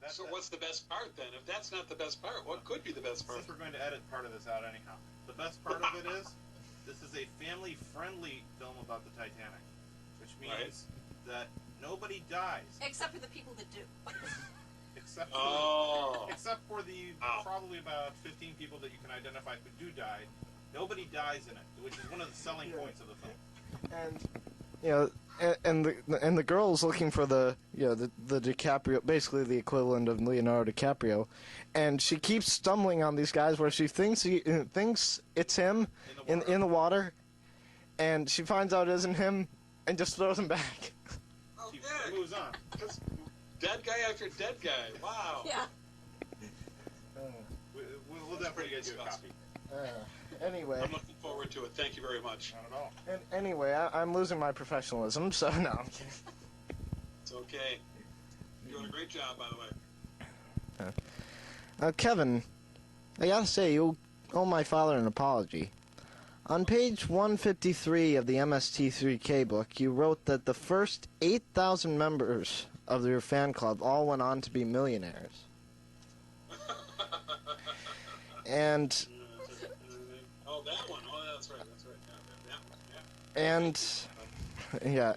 So what's the best part then? If that's not the best part, what could be the best part? Since we're going to edit part of this out anyhow. The best part of it is, this is a family-friendly film about the Titanic. Which means that nobody dies. Except for the people that do. Except for the probably about 15 people that you can identify who do die. Nobody dies in it, which is one of the selling points of the film. And and the girl's looking for the DiCaprio, basically the equivalent of Leonardo DiCaprio, and she keeps stumbling on these guys where she thinks it's him in the water, and she finds out it isn't him, and just throws him back. She moves on. Just dead guy after dead guy. Wow. Yeah. We'll definitely get you a copy. Anyway. I'm looking forward to it. Thank you very much. Not at all. Anyway, I'm losing my professionalism, so no, I'm kidding. It's okay. You're doing a great job, by the way. Kevin, I gotta say, you owe my father an apology. On page 153 of the MST3K book, you wrote that the first 8,000 members of your fan club all went on to be millionaires. And... Oh, that one. Oh, that's right. That's right. Yeah, that one. Yeah. And... Yeah.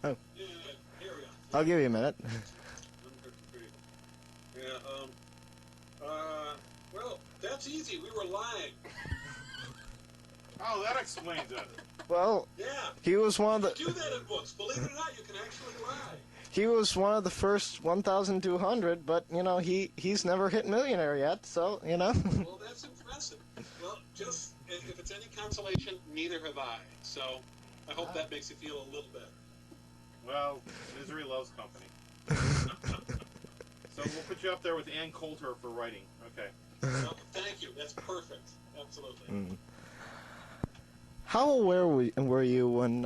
Oh. Yeah, here we go. I'll give you a minute. Yeah, well, that's easy. We were lying. Oh, that explains it. Well, yeah. He was one of the... You do that in books. Believe it or not, you can actually lie. He was one of the first 1,200, but, he's never hit millionaire yet, so, Well, that's impressive. Well, just, if it's any consolation, neither have I. So, I hope that makes you feel a little better. Well, misery loves company. So we'll put you up there with Ann Coulter for writing. Okay. Well, thank you. That's perfect. Absolutely. Mm. How aware were you when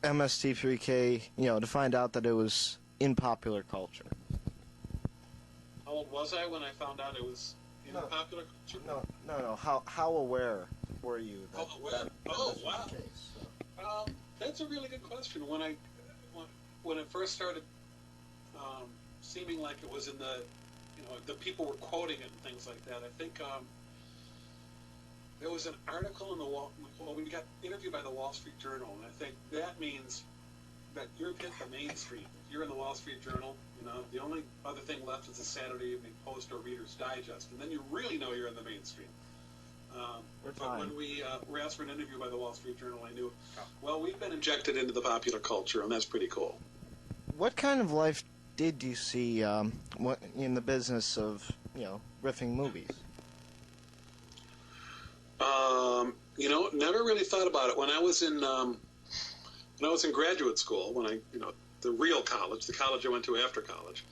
MST3K, to find out that it was in popular culture? How old was I when I found out it was in popular culture? No. How aware were you? That was wow. The case, so. That's a really good question. When it first started seeming like it was in the, the people were quoting it and things like that, I think there was an article in we got interviewed by the Wall Street Journal, and I think that means that you're hit the mainstream. If you're in the Wall Street Journal, the only other thing left is the Saturday Evening Post or Reader's Digest, and then you really know you're in the mainstream. But when we were asked for an interview by the Wall Street Journal, I knew, well, we've been injected into the popular culture, and that's pretty cool. What kind of life did you see in the business of, riffing movies? Never really thought about it. When I was in graduate school, the real college, the college I went to after college,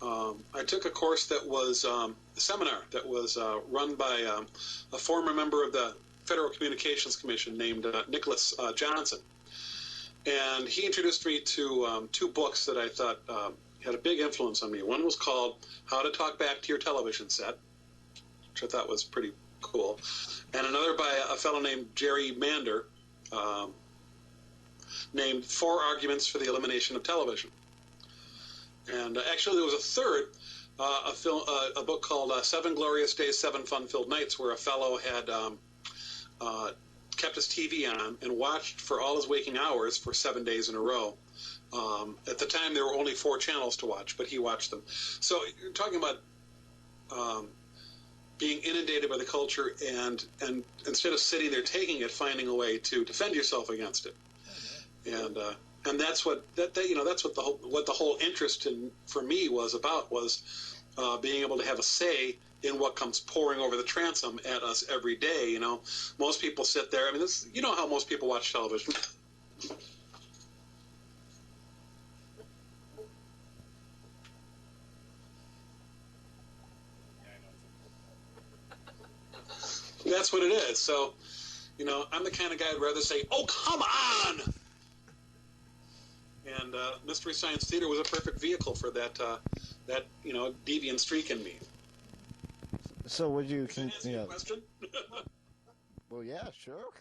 I took a course that was a seminar that was run by a former member of the Federal Communications Commission named Nicholas Johnson. And he introduced me to two books that I thought had a big influence on me. One was called How to Talk Back to Your Television Set, which I thought was pretty cool, and another by a fellow named Jerry Mander, named Four Arguments for the Elimination of Television. And actually there was a third, a book called Seven Glorious Days, Seven Fun-Filled Nights, where a fellow had kept his TV on and watched for all his waking hours for 7 days in a row. At the time there were only 4 channels to watch, but he watched them. So you're talking about being inundated by the culture and instead of sitting there taking it, finding a way to defend yourself against it. And that's what that's what the whole interest for me was about, was being able to have a say in what comes pouring over the transom at us every day. Most people sit there. I mean, how most people watch television. That's what it is. So, I'm the kind of guy who'd rather say, "Oh, come on!" And Mystery Science Theater was a perfect vehicle for that deviant streak in me. So would you... Does that answer your question? Well, yeah, sure.